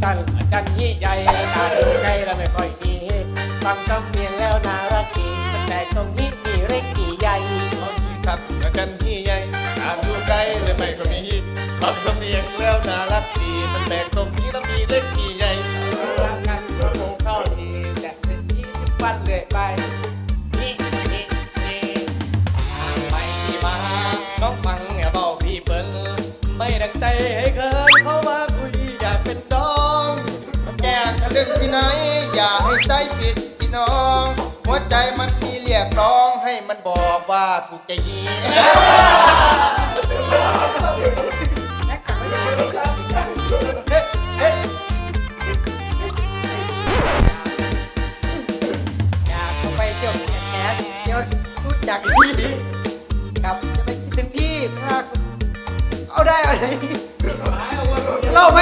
กันยี่ใหญ่ตาดูไกลแล้วไม่ค่อยดีฟังคำเพียงแล้วน่ารักดีมันแต่ตรงนี้มีเล็กมีใหญ่ครับกันที่ใหญ่ตามดูไกลเลยไม่ก็มีฟังคำเพียงแล้วน่ารักดีมันแปลกตรงนี้แล้วมีเล็กมีใหญ่รักกันก็คงเข้าทีแต่เป็นที่ฟันเรื่อยไปนี่ไปที่มาน้องฟังอย่าเบาพี่เปิ้ลไม่ดังใจให้เกินเขามาคุยอยากเป็นดองแกจะเล่นที่ไหนอย่าให้ใจผิดพี่น้องหัวใจมันมีเรียกร้องให้มันบอกว่าถูกใจดีอยากเข้าไปเที่ยวแคสเที่ยวรู้จักพี่กับจะไปคิดถึงพี่ถ้าเอาได้อะไรเล่าไหม